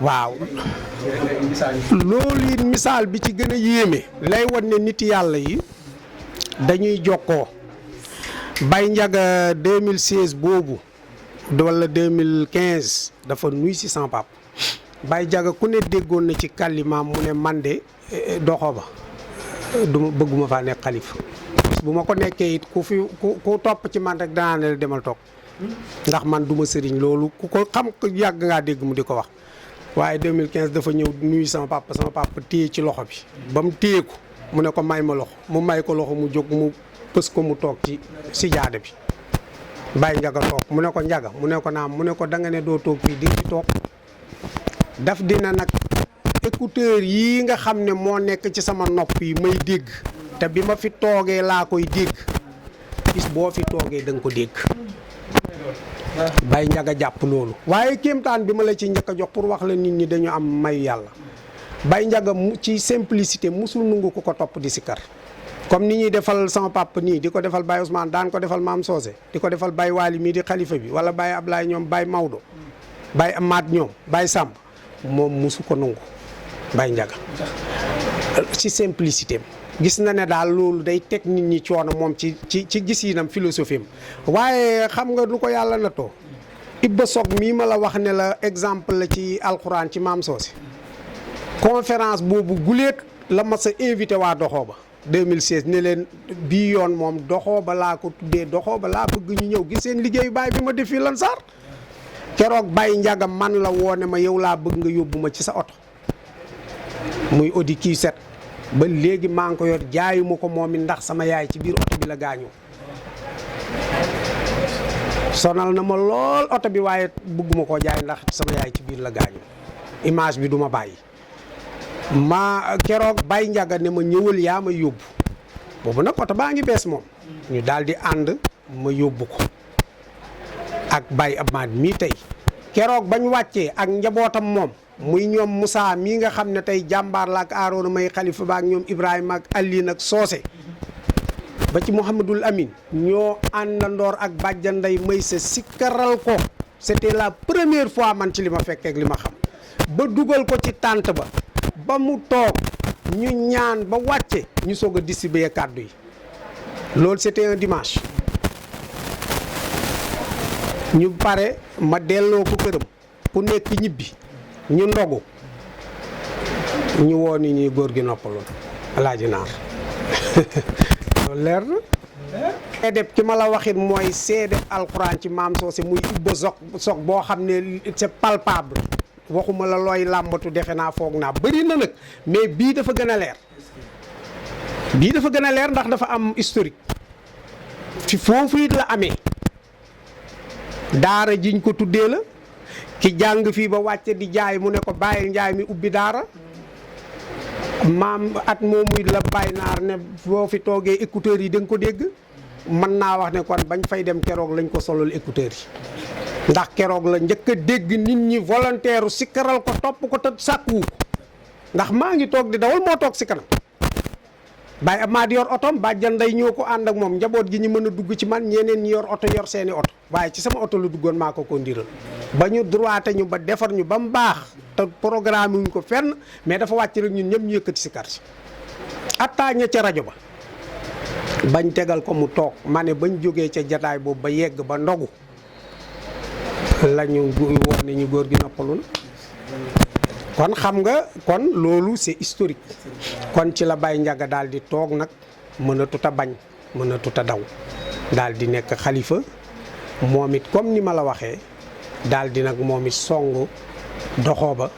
waaw loolu it misaal bi ci gën a yéeme lay wan ne nit yàlla yi dañuy jokkoo. Baye Ndiaga 2016 boobu wala 2015 dafa nuy si sama pap Baye Ndiaga ku ne déggoon na ci kàllimaam mu ne man de doxo ba duma bëgguma faa nekk xalifa bu ma ko nekkee it ku topp ci man rek danaa ne la demal toog ndax man duma sëriñ loolu ku ko xam yàgg ngaa dégg mu di ko wax. waaye 2015 dafa ñëw nuyu sama papa téye ci loxo bi ba mu téye ko mu ne ko may ma loxo mu may ko loxo mu jóg mu pës ko mu toog ci sijaada bi Baye Ndiaga toog mu ne ko Ndiaga mu ne ko naam mu ne ko da nga ne doo toog fii di ci toog daf dina nag écouteur yii nga xam ne moo nekk ci sama nopp yi may dégg te bi ma fi toogee laa koy dégg bis boo fi toogee da nga ko dégg Baye Ndiaga jàpp loolu. waaye kéemtaan bi ma la ci njëkk a jox pour wax la nit ñi dañu am mayu yàlla Baye Ndiaga ci simplicité musul nungu ko topp di sikkar comme ni ñuy defal sama papa nii di ko defal Baye Ousmane daan ko defal Maam Socé di ko defal Baye Waly mii di xalifa bi wala Baye Ablaye ñoom Baye Maodo Baye Amath ñoom Baye Samb moom musu ko nangu Baye Ndiaga ci simplicité gis na ne daal loolu day teg nit ñi coono moom ci gisinam philosophie am waaye xam nga lu ko yàlla na too Ibba Sock mii ma la wax ne la exemple la ci alxuraan ci Maam Socé conférence boobu guléet la ma sa invité waa Doxooba 2016 ne leen bii yoon moom Doxooba laa ko tuddee Doxooba laa bëgg ñu ñëw gis seen liggéeyu baay bi ma def fii Lansar keroog Baye Ndiaga man la woone ma yow laa bëgg nga yóbbu ma ci sa oto muy Audi Q7 ba léegi maa ngi ko yor jaayuma ko moom it ndax sama yaay ci biir oto bi la gaañoo sonal na ma lool oto bi waaye bëgguma koo jaay ndax sama yaay ci biir la gaañoo image bi duma bàyyi ma keroog Baye Ndiaga ne ma ñëwal yaa ma yóbbu boobu nag oto baa ngi bees moom ñu daal di ànd ma yóbbu ko ak Baye Amath mii tey keroog bañ wàccee ak njabootam moom muy ñoom Moussa mii nga xam ne tey jàmbaar la ak Aaroona may xalifa ba ak ñoom Ibrahima ak Aline ak Soose ba ci Mouhamadul Amin ñoo àndandoor ak bàjjanday may sa sikkaral ko c'était la première fois man ci li ma fekkee ak li ma xam ba dugal ko ci tànt ba mu toog ñu ñaan ba wàcce ñu soog a distribuer kàddu yi loolu c'était un dimanche ñu pare ma delloo ko këram ku nekk ñibbi ñu ndogu ñu woo ni ñuy góor gi noppaloon Alaaji Naar loolu leer na seedeb ki ma la waxit mooy seedeb alxuraan ci Maam Socé muy Ibba Sock boo xam ne c'est palpable waxuma la looy làmbatu defe naa foog naa bëri na nag mais bii dafa gën a leer ndax dafa am historique fi foofu it la amee daara jiñ ko tuddee la ki jàng fii ba wàcce di jaay mu ne ko bàyyil njaay mi ubbi daara maam at moomu la Baye Naar ne boo fi toogee écouteurs yi da nga ko dégg mën naa wax ne kon bañ fay dem keroog lañ ko solol écouteurs yi ndax keroog la njëkk a dégg nit ñi volontaire sikkaral ko topp ko te sàkkuwu ko ndax maa ngi toog di dawal moo toog si kanam Baye Amath yor otom bàjjan day ñoo ko ànd ak moom njaboot gi ñu mën a dugg ci man ñeneen ñi yor oto yor seeni oto waaye ci sama oto la duggoon maa ko ndiral ba ñu droité ñu ba defar ñu ba mu baax te programme wuñ ko fenn mais dafa wàcc rek ñun ñëpp ñu yëkkati si quartier attaaña ca rajo ba bañ tegal ko mu toog ma ne bañ jógee ca jataay boobu ba yegg ba ndogu lañu woon ne ñu góor gi noppalu na kon xam nga kon loolu c'est historique kon ci la Baye Ndiaga daal di toog nag mën a tuta bañ mën a tuta daw daal di nekk xalifa moom it comme ni ma la waxee daal di nag moom it song Doxooba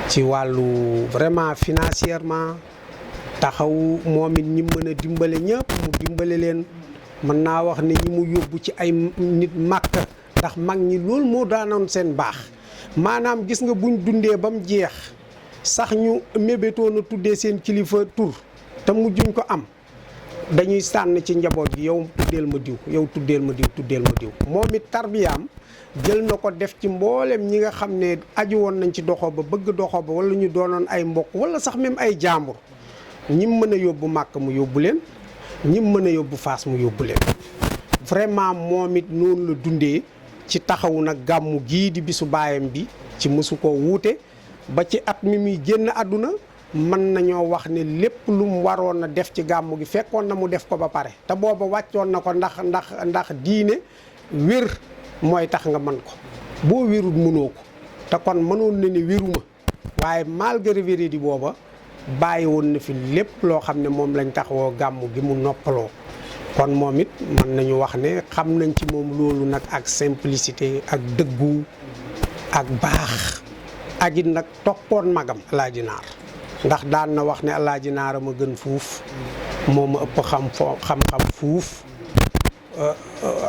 ci wàllu vraiment financièrement taxaw moom it ñi mën a dimbale ñëpp mu dimbale leen mën naa wax ne ñi mu yóbbu ci ay nit màkk ndax mag ñi loolu moo daanoon seen baax maanaam gis nga buñ dundee ba mu jeex sax ñu mébétoon a tuddee seen kilifa tur te mujjuñ ko am dañuy sànn ci njaboot gi yow tuddeel ma diw yow tuddeel ma diw tuddeel ma diw moom it tarbiyaam jël na ko def ci mboolem ñi nga xam ne aju woon nañ ci Doxooba bëgg Doxooba wala ñu doonoon ay mbokk wala sax même ay jàmbur ñim mën a yóbbu màkk mu yóbbu leen ñim mën a yóbbu faas mu yóbbu leen vraiment moom it noonu la dundee ci taxawu nag gàmmu gii di bisu baayam bi ci mësu koo wuute ba ci at mi muy génn àdduna mën nañoo wax ne lépp lu mu waroon a def ci gàmmu gi fekkoon na mu def ko ba pare te booba wàccoon na ko ndax diine wér mooy tax nga mën ko boo wérul mënoo ko te kon mënoon na ni wéruma waaye malgré wéradi booba bàyyi woon na fi lépp loo xam ne moom lañ taxawoo gàmmu gi mu noppaloo kon moom it mën nañu wax ne xam nañ ci moom loolu nag ak simplicité ak dëggu ak baax ak it nag toppoon magam Alaaji Naar ndax daan na wax ne Alaaji Naar ma gën fuuf moo ma ëpp xam-xam fuuf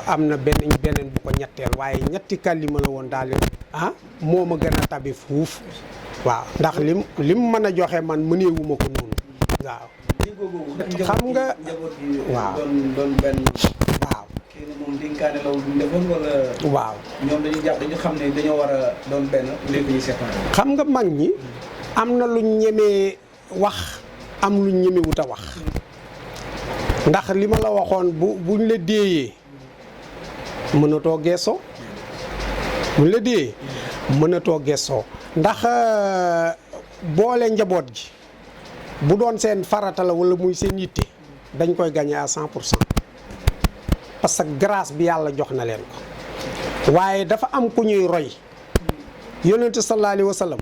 am na beneen bu ko ñetteel waaye ñetti kalima la woon daal moo ma gën a tabi fuuf waaw ndax lim mën a joxe man mëneewuma ko noonu waaw xam nga waaw doon benn waaw kii moom dénkaane la ñu defoon wala waaw ñoom dañu xam ne dañoo war a doon benn léegi ñu seetaan xam nga mag ñi am na lu ñemee wax am lu ñemewut a wax ndax li ma la waxoon buñ la déeyee mënatoo geesoo buñ la déeyee mënatoo geesoo ndax boole njaboot gi bu doon seen farata la wala muy seen yitte dañ koy gagné à 100% parce que grâce bi yàlla jox na leen ko waaye dafa am ku ñuy roy yonente sallallahu alayhi wa sallam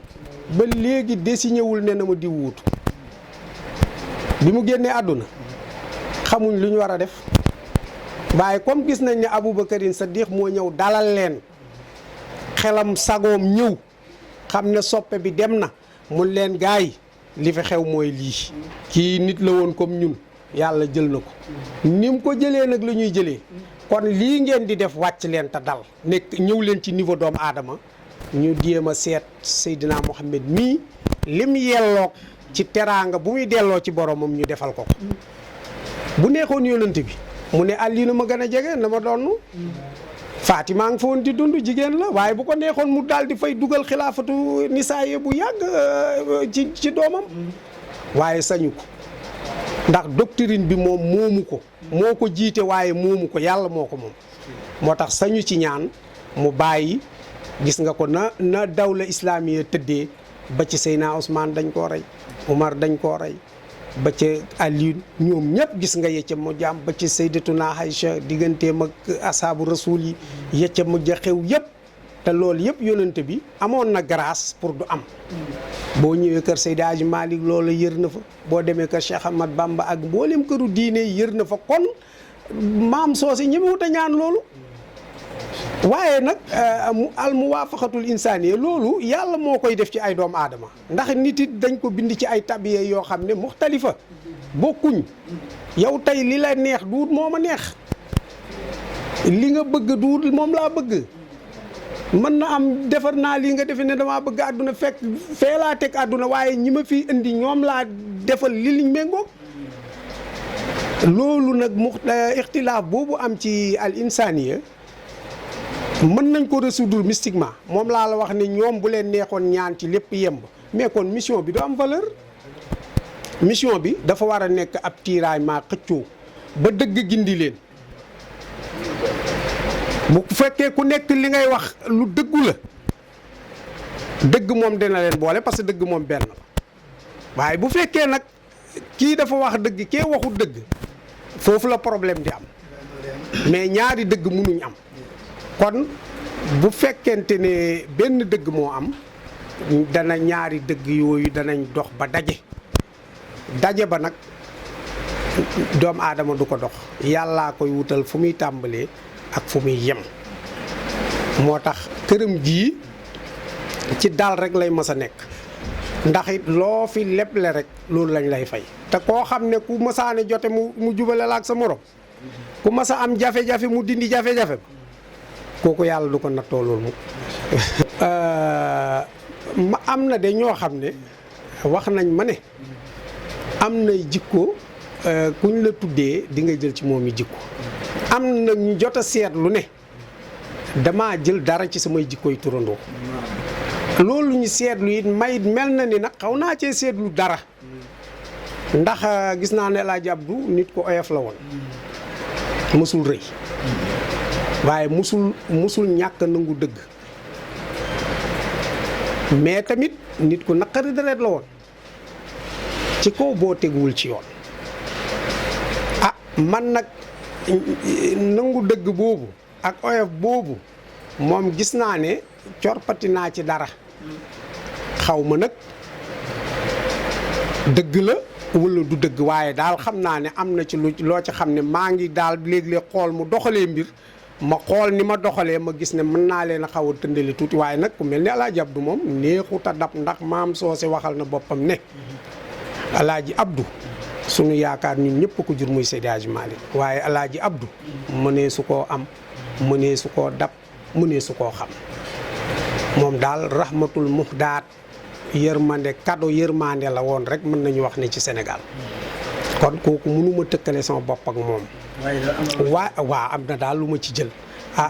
ba léegi désigné wul ne na ma di wuutu bi mu génnee àdduna xamuñ lu ñu war a def waaye comme gis nañ ne Aboubacarin Saddiq moo ñëw dalal leen xelam sagoom ñëw xam ne soppe bi dem na mun leen gaay li fi xew mooy lii kii nit la woon comme ñun yàlla jël na ko ni mu ko jëlee nag la ñuy jëlee kon lii ngeen di def wàcc leen te dal nekk ñëw leen ci niveau doomu aadama ñu jéem a seet Seydina Mohamed mii lim yelloog ci teraanga bu muy delloo ci boromam ñu defal ko ko bu neexoon yonent bi mu ne àlli na ma gën a jege na ma doon Fatima ngi fa woon di dund jigéen la waaye bu ko neexoon mu daal di fay dugal xilaafatu nisaa bu yàgg ci doomam waaye sañu ko ndax doctrine bi moom moomu ko moo ko jiite waaye moomu ko yàlla moo ko moom moo tax sañu ci ñaan mu bàyyi gis nga ko na dawla islamiya tëddee ba ci Seydina Ousmane dañ koo rey Umar dañ koo rey ba ci Aliou ñoom ñëpp gis nga yecca mu jaam ba ci Sayyidatuna Aïcha digganteem ak asaabu rasul yi yecca mu ja xew yëpp te loolu yëpp yonent bi amoon na grâce pour du am boo ñëwee kër Seydi Hadji Malick loolu yër na fa boo demee kër Cheikh Ahmad Bamba ak mboolem këru diine yër na fa kon maam soosi ñemewut a ñaan loolu waaye nag al muwaafaqatul insaaniya loolu yàlla moo koy def ci ay doomu aadama ndax nit it dañ ko bind ci ay tabiya yoo xam ne muxtalifa bokkuñ yow tey li la neex duut moo ma neex li nga bëgg duut moom laa bëgg mën na am defar naa lii nga defe ne damaa bëgg àdduna fekk fee laa teg àdduna waaye ñi ma fi indi ñoom laa defal li liñ méngoog loolu nag ixtilaaf boobu am ci al insaniya mën nañ ko résoudre mystiquement moom laa la wax ne ñoom bu leen neexoon ñaan ci lépp yemb mais kon mission bi du am valeur mission bi dafa war a nekk ab tiraillement xëccoo ba dëgg gindi leen bu fekkee ku nekk li ngay wax lu dëggu la dëgg moom dina leen boole parce que dëgg moom benn la waaye bu fekkee nag kii dafa wax dëgg kee waxul dëgg foofu la problème di am mais ñaari dëgg mënuñ am kon bu fekkente ne benn dëgg moo am dana ñaari dëgg yooyu danañ dox ba daje ba nag doomu aadama du ko dox yàllaa koy wutal fu muy tàmbalee ak fu muy yem moo tax këram gii ci dal rek lay mës a nekk ndax it loo fi leble rek loolu lañ lay fay te koo xam ne ku mësaane jote mu jubale la ak sa morom ku mës a am jafe-jafe mu dindi jafe-jafe kooku yàlla du ko nattoo loolu ma am na de ñoo xam ne wax nañ ma ne am na jikko kuñ la tuddee di nga jël ci moom yi jikko am na ñu jot a seetlu ne damaa jël dara ci samay jikkoy turandoo loolu ñu seetlu it may mel na ni nag xaw naa cee seetlu dara ndax gis naa ne El Hadj Abdou nit ko oyof la woon mësul rëy waaye musul ñàkk nangu dëgg mais tamit nit ku naqari deret la woon ci kaw boo teguwul ci yoon. Man nag nangu dëgg boobu ak oyof boobu moom gis naa ne corpati naa ci dara xaw ma nag dëgg la walla du dëgg waaye daal xam naa ne am na ci loo ci xam ne maa ngi daal léeg-léeg xool mu doxalee mbir ma xool ni ma doxalee ma gis ne mën naa leen a xaw a tëndali tuuti waaye nag ku mel ni Alaaji Abdu moom neexut a dab ndax maam Soose waxal na boppam ne Alaaji Abdu sunu yaakaar ñun ñëpp ko jur muy Seydi Hadji Malick waaye Alaaji Abdu mënee su koo am mënee su koo dab mënee su koo xam moom daal rahmatul muhdaat yërmande kado yërmande la woon rek mën nañu wax ne ci Sénégal kon kooku mënuma tëkkale sama bopp ak moom waa am na daal lu ma ci jël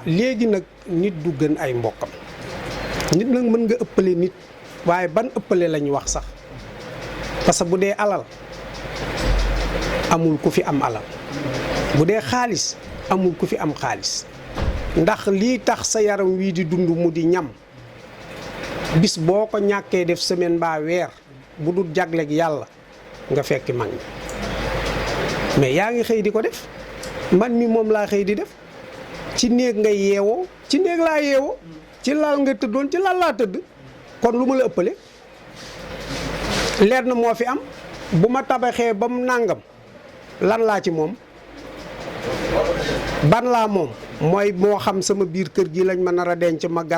léegi nag nit du gën ay mbokkam nit nag mën nga ëppale nit waaye ban ëppale lañu wax sax parce que bu dee alal amul ku fi am alal bu dee xaalis amul ku fi am xaalis ndax lii tax sa yaram wii di dund mu di ñam bis boo ko ñàkkee def semaine mbaa weer bu dul jagleeg yàlla nga fekki mag ñi mais yaa ngi xëy di ko def man mi moom laa xëy di def ci néeg nga yeewoo ci néeg laa yeewoo ci lal nga tëddoon ci lal laa tëdd kon lu ma la ëppale leer na moo fi am bu ma tabaxee ba mu nàngam lan laa ci moom ban laa moom mooy moo xam sama biir kër gi lañ ma nar a denc ma